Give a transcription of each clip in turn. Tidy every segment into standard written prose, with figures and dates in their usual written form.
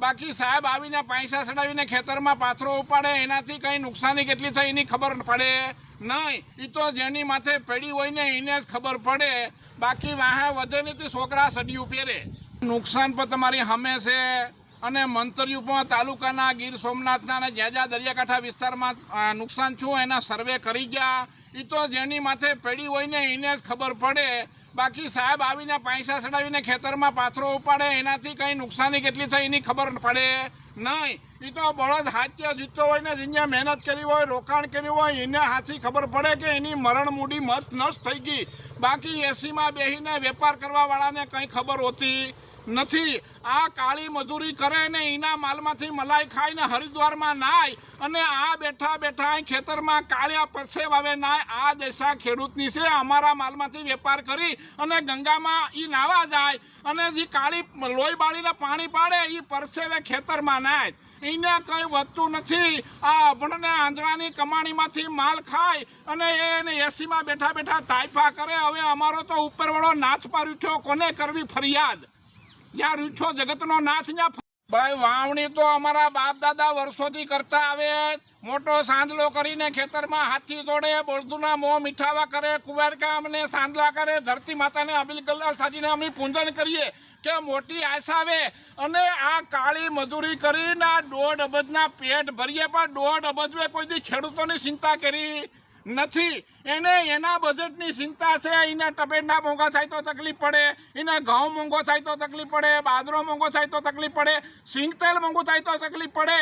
બાકી સાહેબ આવીને પૈસા ચડાવીને ખેતરમાં પાથરો ઉપાડે એનાથી કંઈ નુકસાની કેટલી થઈ એની ખબર પડે નહીં. એ તો જેની માથે પડી હોય ને એને જ ખબર પડે. બાકી વાહે વધે નહીં તો છોકરા સડિયું પહેરે. નુકસાન પણ તમારી સામે છે. અને મંતરિયું પણ તાલુકાના ગીર સોમનાથના અને જ્યાં જ્યાં દરિયાકાંઠા વિસ્તારમાં નુકસાન થયું એના સર્વે કરી ગયા. એ તો જેની માથે પડી હોય ને એને જ ખબર પડે. બાકી સાહેબ આવીને પૈસા ચડાવીને ખેતરમાં પાથરો ઉપાડે એનાથી કંઈ નુકસાની કેટલી થઈ એની ખબર પડે નહીં. એ તો બળદ હાથે જીતતો હોય ને જેને મહેનત કરી હોય રોકાણ કર્યું હોય એને હાથી ખબર પડે કે એની મરણ મૂડી મત નષ્ટ થઈ ગઈ. બાકી એસીમાં બેસીને વેપાર કરવાવાળાને કંઈ ખબર હોતી નથી. આ કાળી મજૂરી કરે ને એના માલમાંથી મલાઈ ખાઈને હરિદ્વારમાં નાય અને આ બેઠા બેઠા ખેતરમાં કાળિયા પરસેવાવે નાય. આ દેશા ખેડૂતની છે. અમારા માલમાંથી વેપાર કરી અને ગંગામાં એ નાવા જાય અને જે કાળી લોહી બાળીને પાણી પાડે એ પરસેવે ખેતરમાં નાય. એને કંઈ વધતું નથી. આ અભણને આંધળાની કમાણીમાંથી માલ ખાય અને એને એસીમાં બેઠા બેઠા તાઇફા કરે. હવે અમારો તો ઉપરવાળો નાચ પર ઉઠ્યો, કોને કરવી ફરિયાદ? જ્યાં રૂઠો જગતનો નાથ ત્યાં ભાઈ વાવણી તો અમારા બાપ દાદા વર્ષોથી કરતા આવે. મોટો સાંદલો કરીને ખેતરમાં હાથી દોડે, બળદુના મોં મીઠાવા કરે, કુંવાર કામ ને સાંદલા કરે, ધરતી માતાને અબિલ ગલ્લાલ સાજીને અમે પૂજન કરીએ કે મોટી આશા આવે. અને આ કાળી મજૂરી કરીને 1.5 અબજના પેટ ભરીએ પણ 1.5 અબજ કોઈ દી ખેડૂતોની ચિંતા કરી નથી. એને એના બજેટની ચિંતા છે. એને ટપેટના મોંઘા થાય તો તકલીફ પડે, એને ઘઉં મોંઘો થાય તો તકલીફ પડે, બાજરો મોંઘો થાય તો તકલીફ પડે, સિંગ તેલ મોંઘું થાય તો તકલીફ પડે.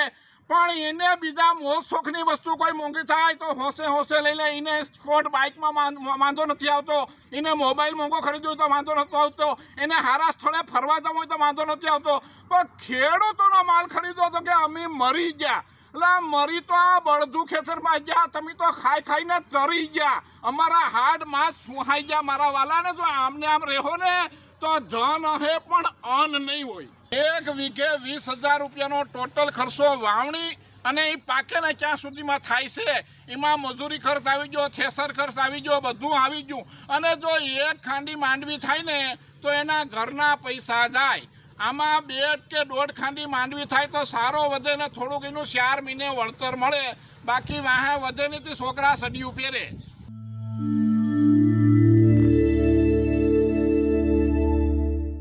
પણ એને બીજા મોજ શોખની વસ્તુ કોઈ મોંઘી થાય તો હોશે લઈ લે. એને સ્પોર્ટ બાઇકમાં વાંધો નથી આવતો, એને મોબાઈલ મોંઘો ખરીદ્યો તો વાંધો નથી આવતો, એને સારા સ્થળે ફરવા જવું હોય તો વાંધો નથી આવતો. પણ ખેડૂતોનો માલ ખરીદો તો કે અમે મરી ગયા. એટલે મરી તો આ બળદુ ખેતરમાં ગયા, તમે તો ખાઈને તરી ગયા. અમારા હાડ માંસ સુહાઈ ગયા. મારા વાલાને જો આમને આમ રહો ને તો ધન હે પણ અન્ન નહીં હોય. 1 વીઘે 20,000 રૂપિયાનો ટોટલ ખર્ચો વાવણી અને એ પાકે ને ક્યાં સુધીમાં થાય છે. એમાં મજૂરી ખર્ચ આવી ગયો, થેસર ખર્ચ આવી ગયો, બધું આવી ગયું. અને જો 1 ખાંડી માંડવી થાય ને તો એના ઘરના પૈસા જાય. આમાં 2 કે 1.5 ખાંડી માંડવી થાય તો સારો વધે ને થોડુંક એનું 4 મહિને વળતર મળે. બાકી વાહે વધે નહીં તો છોકરા સડિયું પહેરે.